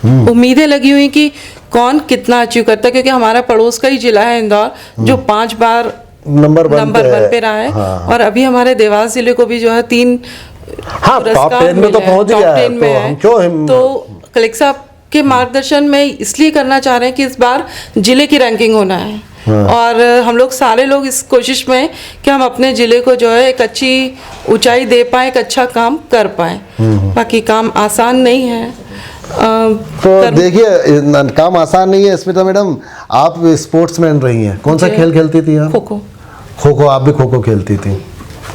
उम्मीदें लगी हुई कि कौन कितना अचीव करता है, क्योंकि हमारा पड़ोस का ही जिला है इंदौर, जो 5 बार नंबर 1 पे रहा है। हाँ। और अभी हमारे देवास जिले को भी जो है 3 टॉप 10 में तो पहुंच गया है, तो हम क्यों तो कलेक्टर साहब के मार्गदर्शन में इसलिए करना चाह रहे हैं कि इस बार जिले की रैंकिंग होना है। हाँ। और हम लोग सारे लोग इस कोशिश में कि हम अपने जिले को जो है एक अच्छी ऊंचाई दे पाए, एक अच्छा काम कर पाए। बाकी काम आसान नहीं है। तो देखिए, काम आसान नहीं है। स्मिता मैडम, आप स्पोर्ट्समैन रही हैं, कौन सा खेल खेलती थी आप? खो-खो। खो-खो, आप भी खो-खो खेलती थी?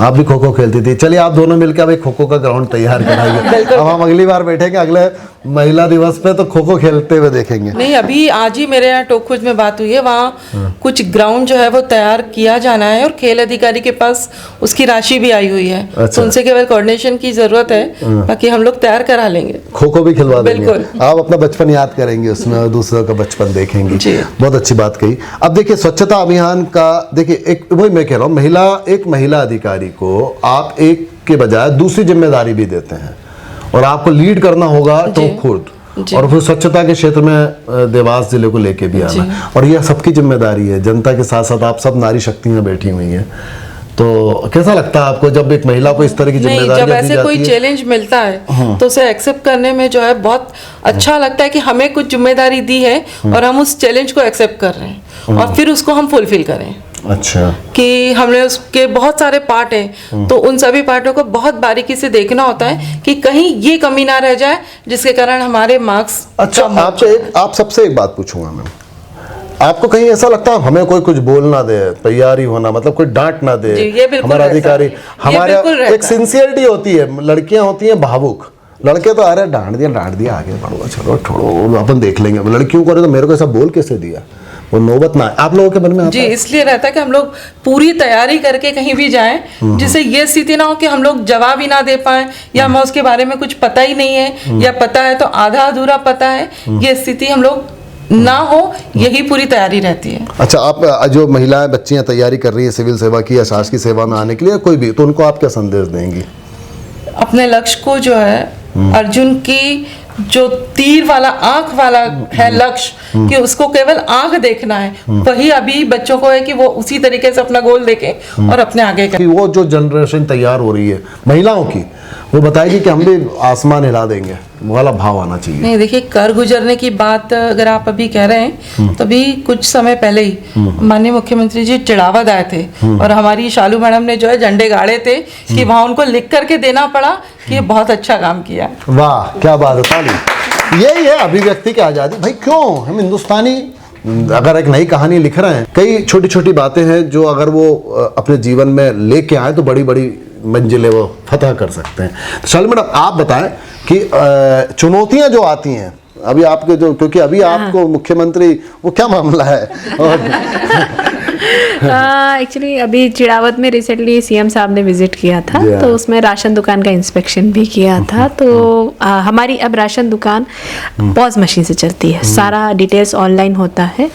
आप भी खो-खो खेलती थी। चलिए, आप दोनों मिलकर अब एक खो-खो का ग्राउंड तैयार कराइए। अब हम अगली बार बैठेंगे, अगले महिला दिवस पे, तो खो-खो खेलते हुए देखेंगे। नहीं, अभी आज ही मेरे यहाँ टोंक में बात हुई है, वहाँ कुछ ग्राउंड जो है वो तैयार किया जाना है, और खेल अधिकारी के पास उसकी राशि भी आई हुई है। अच्छा। तो उनसे केवल कोऑर्डिनेशन की जरूरत है, बाकी हम लोग तैयार करा लेंगे। खो-खो भी खिलवा देंगे। बिल्कुल। आप अपना बचपन याद करेंगे उसमें, और दूसरों का बचपन देखेंगे। बहुत अच्छी बात कही। अब देखिए, स्वच्छता अभियान का देखिए, एक वही मैं कह रहा हूँ, एक महिला अधिकारी को आप एक के बजाय दूसरी जिम्मेदारी भी देते हैं, और आपको लीड करना होगा टोंक खुर्द, और फिर स्वच्छता के क्षेत्र में देवास जिले को लेके भी आना, और यह सबकी जिम्मेदारी है। जनता के साथ साथ आप सब नारी शक्तियां बैठी हुई हैं, तो कैसा लगता है आपको जब एक महिला को इस तरह की जिम्मेदारी जब ऐसे कोई चैलेंज मिलता है तो उसे एक्सेप्ट करने में जो है बहुत अच्छा लगता है कि हमें कुछ जिम्मेदारी दी है और हम उस चैलेंज को एक्सेप्ट कर रहे हैं, और फिर उसको हम फुलफिल करें। अच्छा, कि हमने उसके बहुत सारे पार्ट हैं, तो उन सभी पार्टों को बहुत बारीकी से देखना होता है कि कहीं ये कमी ना रह जाए जिसके कारण हमारे मार्क्स। अच्छा, आप सबसे एक बात पूछूंगा मैं, आपको कहीं ऐसा लगता है हमें कोई कुछ बोल ना दे, तैयारी होना, मतलब कोई डांट ना दे, हमारा अधिकारी, हमारे एक सिंसियरिटी होती है। लड़कियां होती हैं भावुक, लड़के तो अरे डांट दिया आगे बढ़ो, चलो छोड़ो अपन देख लेंगे। लड़कियों को तो मेरे को ऐसा बोल कैसे दिया, वो नौबत ना। आप लोगों के मन में आता है? इसलिए रहता है कि हम लोग पूरी तैयारी करके कहीं भी जाएं, जिससे ये स्थिति ना हो कि हम लोग जवाब ही ना दे पाए, या हमें उसके बारे में कुछ पता ही नहीं है, या पता है तो आधा अधूरा पता है। ये स्थिति हम लोग ना हो, यही पूरी तैयारी रहती है। अच्छा, आप जो महिलाएं बच्चियां तैयारी कर रही है सिविल सेवा की या शासकीय सेवा में आने के लिए कोई भी, तो उनको आप क्या संदेश देंगी? अपने लक्ष्य को जो है, अर्जुन की जो तीर वाला आंख वाला है लक्ष्य, कि उसको केवल आंख देखना है, वही अभी बच्चों को है कि वो उसी तरीके से अपना गोल देखें और अपने आगे करें। वो जो जनरेशन तैयार हो रही है महिलाओं की, वो बताएगी कि हम भी आसमान हिला देंगे, वाला भाव आना चाहिए। नहीं, देखिए, कर गुजरने की बात अगर आप अभी कह रहे हैं, तो अभी कुछ समय पहले ही माननीय मुख्यमंत्री जी चिड़ावत आए थे, और हमारी शालू मैडम ने जो है झंडे गाड़े थे कि वहाँ उनको लिख करके देना पड़ा कि ये बहुत अच्छा काम किया। वाह, क्या बात है, ताली। यही है अभिव्यक्ति की आज़ादी। भाई क्यों हम हिंदुस्तानी अगर एक नई कहानी लिख रहे हैं, कई छोटी छोटी बातें हैं जो अगर वो अपने जीवन में लेके आए तो बड़ी बड़ी मंजिलें वो फतह कर सकते हैं। तो शालू मैडम, आप बताएं कि चुनौतियां जो आती हैं अभी आपके जो, क्योंकि अभी आपको मुख्यमंत्री, वो क्या मामला है, और एक्चुअली अभी चिड़ावत में रिसेंटली सीएम साहब ने विजिट किया था, Yeah. तो उसमें राशन दुकान का इंस्पेक्शन भी किया था। तो हमारी अब राशन दुकान पॉज मशीन से चलती है, सारा डिटेल्स ऑनलाइन होता है।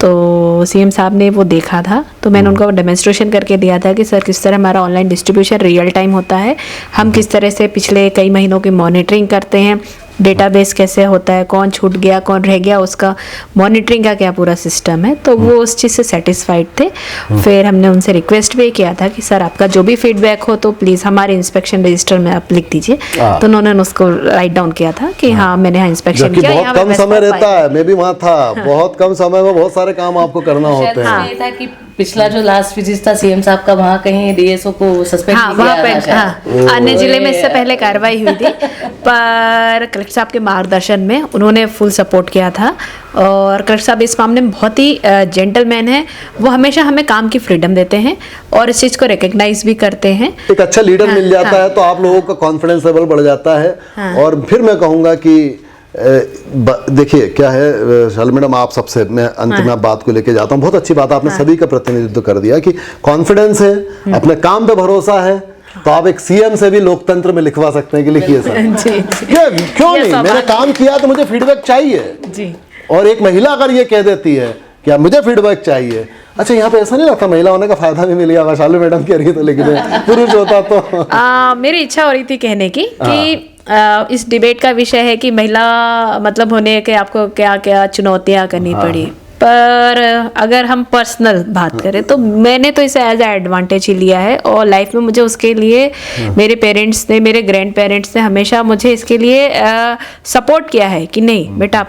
तो सीएम साहब ने वो देखा था, तो मैंने उनको डेमोन्स्ट्रेशन करके दिया था कि सर किस तरह हमारा ऑनलाइन डिस्ट्रीब्यूशन रियल टाइम होता है, हम किस तरह से पिछले कई महीनों की मॉनिटरिंग करते हैं, डेटाबेस कैसे होता है, कौन छूट गया कौन रह गया, उसका मॉनिटरिंग का क्या पूरा सिस्टम है। तो वो उस चीज़ से सेटिस्फाइड थे। फिर हमने उनसे रिक्वेस्ट भी किया था कि सर आपका जो भी फीडबैक हो तो प्लीज़ हमारे इंस्पेक्शन रजिस्टर में आप लिख दीजिए। तो उन्होंने उसको राइट डाउन किया था कि हाँ मैंने यहाँ इंस्पेक्शन जबकि किया। बहुत यहाँ कम व्यवस्था समय रहता पाई। है, मैं भी वहाँ था, बहुत कम समय में बहुत सारे काम आपको करना होते हैं। ये था कि पिछला जो लास्ट विजिट था सीएम साहब का, वहाँ कहीं डीएसओ को सस्पेंड हाँ किया वहाँ पे था शायद। हाँ अन्य जिले में इससे पहले कार्रवाई हुई थी, पर कलेक्टर साहब के मार्गदर्शन में उन्होंने फुल सपोर्ट किया था। और कलेक्टर साहब इस मामले में बहुत ही जेंटलमैन है, वो हमेशा हमें काम की फ्रीडम देते हैं और इस चीज़ को रिकग्नाइज भी करते हैं। एक अच्छा लीडर मिल जाता है तो आप लोगों का कॉन्फिडेंस लेवल बढ़ जाता है। और फिर मैं कहूँगा कि देखिए क्या है शालू मैडम, आप सबसे मैं अंत में आप बात को लेके जाता हूँ। बहुत अच्छी बात आपने सभी का प्रतिनिधित्व कर दिया कि कॉन्फिडेंस है, अपने काम पे भरोसा है, तो आप एक सीएम से भी लोकतंत्र में लिखवा सकते हैं कि लिखिए सर। क्यों नहीं, मैंने काम किया तो मुझे फीडबैक चाहिए जी। और एक महिला अगर ये कह देती है कि अब मुझे फीडबैक चाहिए, अच्छा यहाँ पे ऐसा नहीं लगता महिला होने का फायदा भी मिल गया? शालू मैडम कह रही है तो लिख दे, पुरुष होता तो। मेरी इच्छा हो रही थी कहने की कि इस डिबेट का विषय है कि महिला मतलब होने के आपको क्या क्या चुनौतियां करनी पड़ी, पर अगर हम पर्सनल बात करें तो मैंने तो इसे एज ए एडवांटेज ही लिया है। और लाइफ में मुझे उसके लिए मेरे पेरेंट्स ने, मेरे ग्रैंड पेरेंट्स ने हमेशा मुझे इसके लिए सपोर्ट किया है कि नहीं बेटा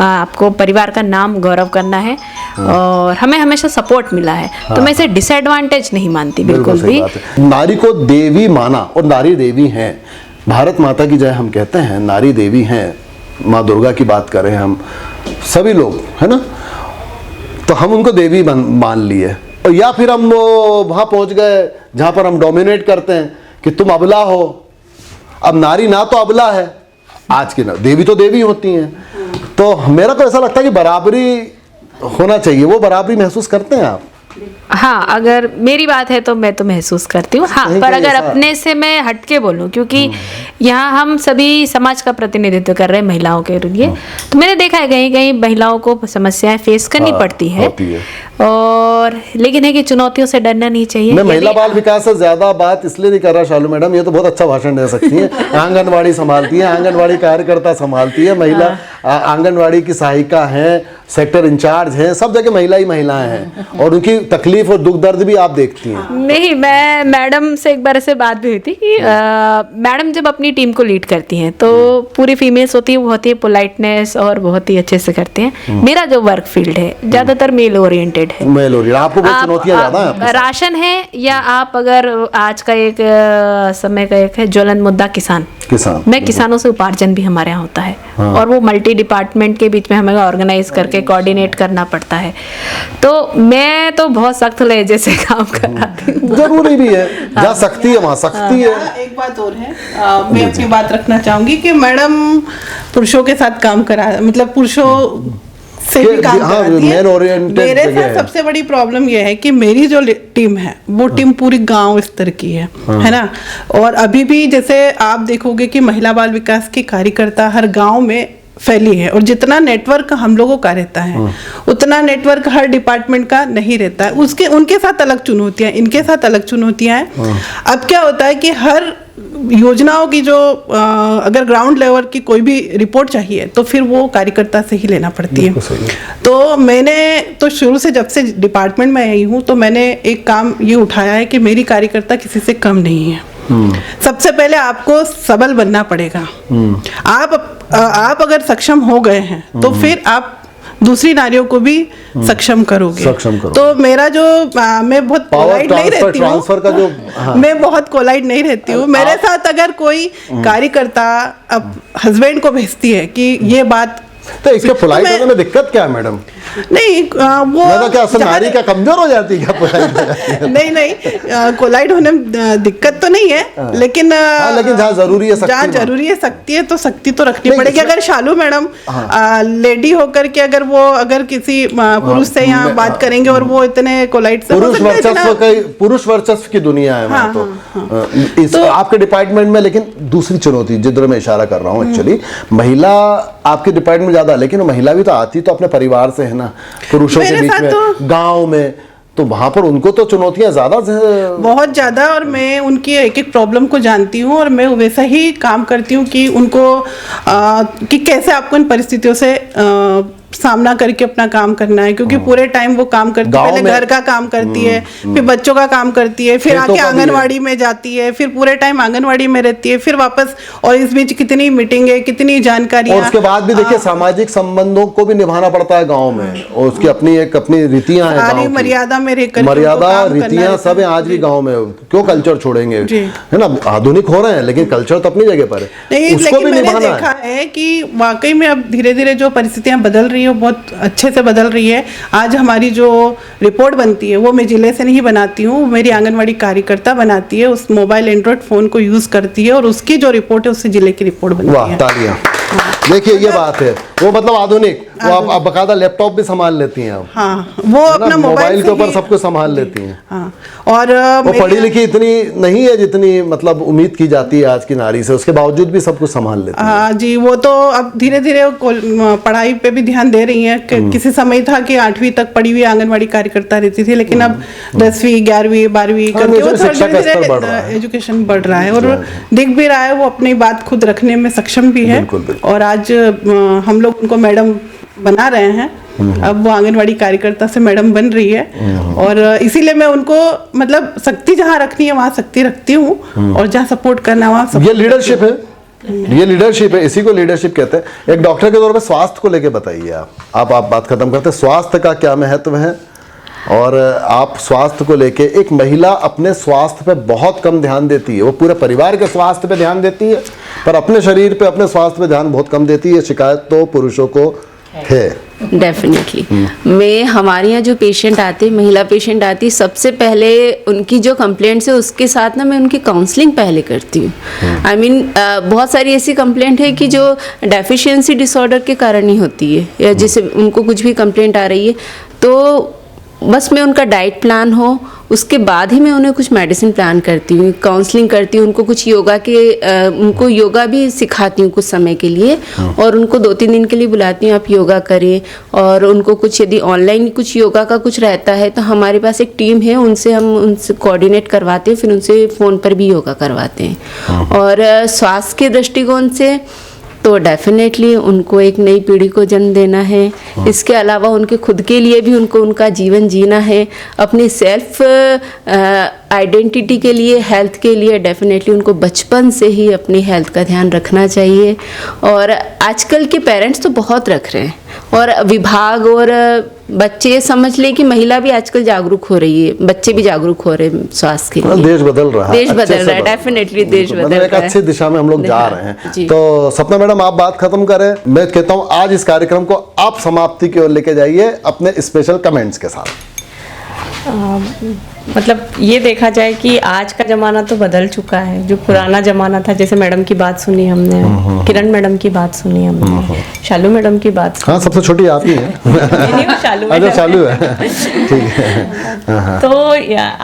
आपको परिवार का नाम गौरव करना है, और हमें हमेशा सपोर्ट मिला है। तो मैं इसे डिसएडवांटेज नहीं मानती बिल्कुल भी। नारी को देवी माना, और नारी देवी हैं, भारत माता की जय हम कहते हैं, नारी देवी हैं, माँ दुर्गा की बात करें हम सभी लोग, है ना, तो हम उनको देवी मान लिए। और या फिर हम वहाँ पहुँच गए जहाँ पर हम डोमिनेट करते हैं कि तुम अबला हो। अब नारी ना तो अबला है आज की, ना देवी तो देवी होती हैं। तो मेरा तो ऐसा लगता है कि बराबरी होना चाहिए। वो बराबरी महसूस करते हैं आप? हाँ, अगर मेरी बात है तो मैं तो महसूस करती हूँ। हाँ, पर अगर अपने से मैं हटके बोलूँ, क्योंकि यहाँ हम सभी समाज का प्रतिनिधित्व कर रहे हैं महिलाओं के लिए, तो मैंने देखा है कहीं कहीं महिलाओं को समस्याएं फेस करनी पड़ती है। और लेकिन है कि चुनौतियों से डरना नहीं चाहिए। मैं महिला बाल विकास से ज्यादा बात इसलिए नहीं कर रहा शालू मैडम, ये तो बहुत अच्छा भाषण दे सकती हैं। आंगनवाड़ी संभालती है, आंगनवाड़ी कार्यकर्ता संभालती है, महिला आंगनवाड़ी की सहायिका हैं, सेक्टर इंचार्ज हैं, सब जगह महिला ही महिलाएं हैं, और उनकी तकलीफ और दुख दर्द भी आप देखती हैं। नहीं, मैं मैडम से एक बार ऐसे बात भी हुई थी कि मैडम जब अपनी टीम को लीड करती हैं तो पूरी फीमेल्स होती है, वो बहुत ही पोलाइटनेस और बहुत ही अच्छे से करते हैं। मेरा जो वर्क फील्ड है ज्यादातर मेल ओरिएंटेड है। मेल ओरिएंटेड, आपको बहुत चुनौतियां ज्यादा हैं आपके साथ। राशन है, या आप अगर आज का एक समय का एक है ज्वलन मुद्दा किसान, मैं किसानों से उपार्जन भी हमारे यहाँ होता है। और वो मल्टी डिपार्टमेंट के बीच में हमें ऑर्गेनाइज करके कोऑर्डिनेट करना पड़ता है। तो मैं तो बहुत सख्त लहजे से काम कराती हूँ। जरूरी भी है, जहाँ सख्ती है वहाँ सख्ती है। एक बात और है, मैं अपनी बात रखना चाहूंगी कि मैडम पुरुषों के साथ काम करा, मतलब पुरुषों से भी काम कराती है। मेरे साथ सबसे बड़ी प्रॉब्लम यह है कि मेरी जो टीम है वो टीम पूरी गांव स्तर की है ना। और अभी भी जैसे आप देखोगे कि महिला बाल विकास के कार्यकर्ता हर गांव में फैली है, और जितना नेटवर्क हम लोगों का रहता है उतना नेटवर्क हर डिपार्टमेंट का नहीं रहता है। उसके उनके साथ अलग चुनौतियां, इनके साथ अलग चुनौतियां हैं। अब क्या होता है कि हर योजनाओं की जो अगर ग्राउंड लेवल की कोई भी रिपोर्ट चाहिए तो फिर वो कार्यकर्ता से ही लेना पड़ती है। तो मैंने तो शुरू से जब से डिपार्टमेंट में आई हूँ तो मैंने एक काम ये उठाया है कि मेरी कार्यकर्ता किसी से कम नहीं है। सबसे पहले आपको सबल बनना पड़ेगा। आप अगर सक्षम हो गए हैं तो फिर आप दूसरी नारियों को भी सक्षम करोगे। तो मेरा जो मैं बहुत कोलाइड नहीं रहती हूँ, मैं बहुत कोलाइड नहीं रहती हूँ। मेरे साथ अगर कोई कार्यकर्ता अब हस्बैंड को भेजती है कि ये बात तो इसके पोलाइट मैं- होने में दिक्कत क्या है मैडम? नहीं वो मतलब क्या जहाँ- नारी का कमजोर हो जाती है क्या पोलाइट हो जाती है? नहीं कोलाइड होने में दिक्कत तो नहीं है, लेकिन लेकिन जहाँ जरूरी है, जहाँ शक्ति जरूरी है शक्ति है तो शक्ति तो रखनी नहीं, पड़ेगी। इसमें- अगर शालू मैडम लेडी होकर के अगर किसी पुरुष से यहाँ बात करेंगे और वो इतने कोलाइड से पुरुष वर्चस्व की दुनिया है वहाँ तो इस आपके डिपार्टमेंट में। लेकिन दूसरी चुनौती जिधर मैं इशारा कर रहा हूँ, एक्चुअली महिला आपके डिपार्टमेंट में ज्यादा, लेकिन महिला भी तो आती तो अपने परिवार से है ना, पुरुषों के मेरे बीच साथ में तो- गांव में, तो वहां पर उनको तो चुनौतियां ज्यादा बहुत ज़्यादा। और मैं उनकी एक एक प्रॉब्लम को जानती हूँ और मैं वैसा ही काम करती हूँ कि उनको कि कैसे आपको इन परिस्थितियों से सामना करके अपना काम करना है, क्योंकि पूरे टाइम वो काम करती है, पहले घर का काम करती है, फिर बच्चों का काम करती है, फिर आके आंगनवाड़ी में जाती है, फिर पूरे टाइम आंगनवाड़ी में रहती है, फिर वापस, और इस बीच कितनी मीटिंग है, कितनी जानकारी। और उसके बाद भी देखिए सामाजिक संबंधों को भी निभाना पड़ता है गांव में, और उसकी अपनी रीतियां हैं, सारी मर्यादा में रहकर मर्यादा रीतियां सब है आज भी गांव में। क्यों कल्चर छोड़ेंगे, है ना? आधुनिक हो रहे हैं लेकिन कल्चर तो अपनी जगह पर है, उसको लेकिन भी मैंने निभाना देखा है कि वाकई में अब धीरे धीरे जो परिस्थितियां बदल रही है वो बहुत अच्छे से बदल रही है। आज हमारी जो रिपोर्ट बनती है वो मैं जिले से नहीं बनाती हूँ, मेरी आंगनवाड़ी कार्यकर्ता बनाती है, उस मोबाइल एंड्रॉइड फोन को यूज करती है और उसकी जो रिपोर्ट है उससे जिले की रिपोर्ट बनती है। वाह, तालियां। देखिए ये बात है, वो मतलब आधुनिक, वो आप बकायदा लैपटॉप भी संभाल लेती हैं अब। हाँ, वो अपना मोबाइल के ऊपर सब कुछ संभाल लेती हैं। हाँ, और वो पढ़ी लिखी इतनी नहीं है जितनी मतलब उम्मीद की जाती है आज की नारी से, उसके बावजूद भी सब कुछ संभाल लेती है। हाँ जी, वो तो अब धीरे धीरे पढ़ाई पे भी ध्यान दे रही हैं। किसी समय था कि 8वीं तक पढ़ी हुई आंगनवाड़ी कार्यकर्ता रहती थी, लेकिन अब 10वीं 11वीं 12वीं करके वो थोड़ा एजुकेशन बढ़ रहा है और दिख भी रहा है, वो अपनी बात खुद रखने में सक्षम भी है। और आज हम लोग उनको मैडम बना रहे हैं, अब वो आंगनवाड़ी कार्यकर्ता से मैडम बन रही है, और इसीलिए मैं उनको मतलब शक्ति जहाँ रखनी है वहाँ शक्ति रखती हूँ, और जहाँ सपोर्ट करना है वहाँ ये लीडरशिप है, ये लीडरशिप है, इसी को लीडरशिप कहते हैं। एक डॉक्टर के तौर पे स्वास्थ्य को लेके बताइए आप बात खत्म करते हैं, स्वास्थ्य का क्या महत्व है, और आप स्वास्थ्य को लेके, एक महिला अपने स्वास्थ्य पे बहुत कम ध्यान देती है, वो पूरे परिवार के स्वास्थ्य पे ध्यान देती है पर अपने शरीर पे, अपने स्वास्थ्य पे ध्यान बहुत कम देती है। शिकायत तो पुरुषों को है। डेफिनेटली मैं, हमारे यहाँ जो पेशेंट आते, महिला पेशेंट आती, सबसे पहले उनकी जो कंप्लेंट्स है उसके साथ ना मैं उनकी काउंसलिंग पहले करती हूँ। आई मीन बहुत सारी ऐसी कंप्लेंट है कि जो डेफिशिएंसी डिसऑर्डर के कारण ही होती है, या जैसे उनको कुछ भी कंप्लेंट आ रही है तो बस मैं उनका डाइट प्लान हो, उसके बाद ही मैं उन्हें कुछ मेडिसिन प्लान करती हूँ, काउंसलिंग करती हूँ, उनको कुछ योगा के उनको योगा भी सिखाती हूँ कुछ समय के लिए, और उनको 2-3 दिन के लिए बुलाती हूँ आप योगा करें। और उनको कुछ यदि ऑनलाइन कुछ योगा का कुछ रहता है तो हमारे पास एक टीम है, हम उनसे कोऑर्डिनेट करवाते हैं, फिर उनसे फ़ोन पर भी योगा करवाते हैं। और स्वास्थ्य के दृष्टिकोण से तो डेफिनेटली उनको एक नई पीढ़ी को जन्म देना है, इसके अलावा उनके खुद के लिए भी उनको उनका जीवन जीना है, अपनी सेल्फ आइडेंटिटी के लिए, हेल्थ के लिए डेफिनेटली उनको बचपन से ही अपनी हेल्थ का ध्यान रखना चाहिए। और आजकल के पेरेंट्स तो बहुत रख रहे हैं, और विभाग और बच्चे समझ ले कि महिला भी आजकल जागरूक हो रही है, बच्चे भी जागरूक हो रहे हैं स्वास्थ्य के लिए। देश बदल रहा है, देश बदल रहा है, डेफिनेटली देश बदल रहा है, एक अच्छी दिशा में हम लोग जा रहे हैं। तो सपना मैडम आप बात खत्म करें, मैं कहता हूँ आज इस कार्यक्रम को आप समाप्ति की ओर लेके जाइए अपने स्पेशल कमेंट्स के साथ। मतलब ये देखा जाए कि आज का ज़माना तो बदल चुका है। जो पुराना ज़माना था, जैसे मैडम की बात सुनी हमने, किरण मैडम की बात सुनी हमने, शालू मैडम की बात सुनी। हाँ, सबसे छोटी आप ही हैं। नहीं, वो शालू अच्छा, शालू है, ठीक है। तो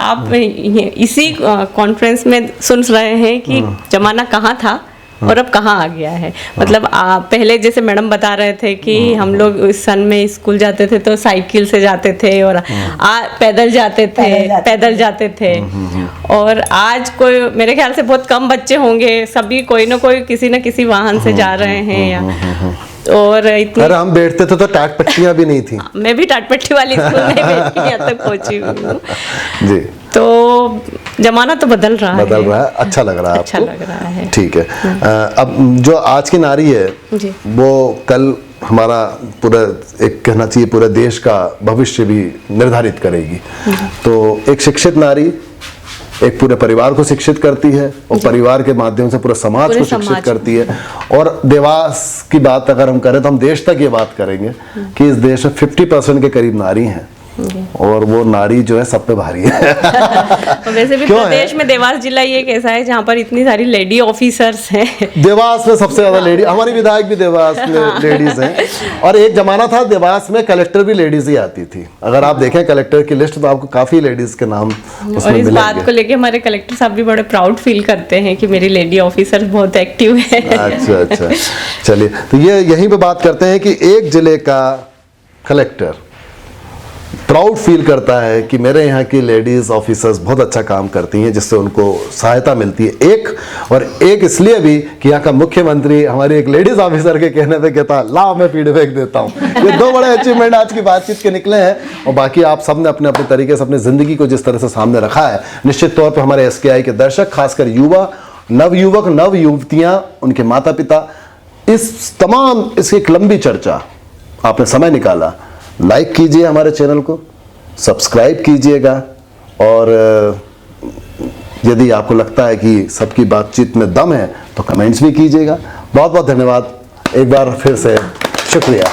आप इसी कॉन्फ्रेंस में सुन रहे हैं कि ज़माना कहाँ था और अब कहाँ आ गया है। मतलब पहले जैसे मैडम बता रहे थे कि हम लोग इस सन में स्कूल जाते थे तो साइकिल से जाते थे, और पैदल जाते थे। और आज कोई, मेरे ख्याल से बहुत कम बच्चे होंगे, सभी कोई ना कोई किसी न किसी वाहन से जा रहे हैं। या और इतनी, अरे हम बैठते थे तो टाट पट्टियां भी नहीं थी। मैं भी टाट पट्टी वाली स्कूल में बैठ के यहाँ तक पहुंची हूँ जी। तो जमाना तो बदल रहा है, अच्छा लग रहा है, अच्छा लग रहा है, ठीक है। अब जो आज की नारी है वो कल हमारा पूरा, एक कहना चाहिए पूरे देश का भविष्य भी निर्धारित करेगी। तो एक शिक्षित नारी, एक पूरे परिवार को शिक्षित करती है और परिवार के माध्यम से पूरे समाज पूरे को शिक्षित समाज को। करती है। और देवास की बात अगर हम करें तो हम देश तक ये बात करेंगे कि इस देश में 50% के करीब नारी हैं और वो नारी जो है सब पे भारी है। और वैसे भी क्यों है? प्रदेश में देवास जिला ही एक ऐसा है जहाँ पर इतनी सारी लेडी ऑफिसर्स हैं। देवास में सबसे ज्यादा लेडी, हमारी विधायक भी देवास में लेडीज हैं। और एक जमाना था देवास में कलेक्टर भी लेडीज ही आती थी। अगर आप देखें कलेक्टर की लिस्ट तो आपको काफी लेडीज के नाम और उसमें इस बात मिलेंगे। को लेके हमारे कलेक्टर साहब भी बड़े प्राउड फील करते हैं कि मेरी लेडी ऑफिसर बहुत एक्टिव है। अच्छा अच्छा, चलिए तो ये यहीं पे बात करते हैं कि एक जिले का कलेक्टर प्राउड फील करता है कि मेरे यहाँ की लेडीज ऑफिसर्स बहुत अच्छा काम करती हैं जिससे उनको सहायता मिलती है। एक इसलिए भी कि यहाँ का मुख्यमंत्री हमारी एक लेडीज ऑफिसर के कहने पे कहता ला मैं फीडबैक देता हूँ। ये दो बड़े अचीवमेंट आज की बातचीत के निकले हैं। और बाकी आप सबने अपने अपने तरीके से अपनी जिंदगी को जिस तरह से सामने रखा है, निश्चित तौर पर हमारे SKI के दर्शक, खासकर युवा, नवयुवक, नव युवतियाँ, उनके माता पिता, इसकी एक लंबी चर्चा आपने समय निकाला। लाइक कीजिए हमारे चैनल को, सब्सक्राइब कीजिएगा और यदि आपको लगता है कि सबकी बातचीत में दम है तो कमेंट्स भी कीजिएगा। बहुत बहुत धन्यवाद, एक बार फिर से शुक्रिया।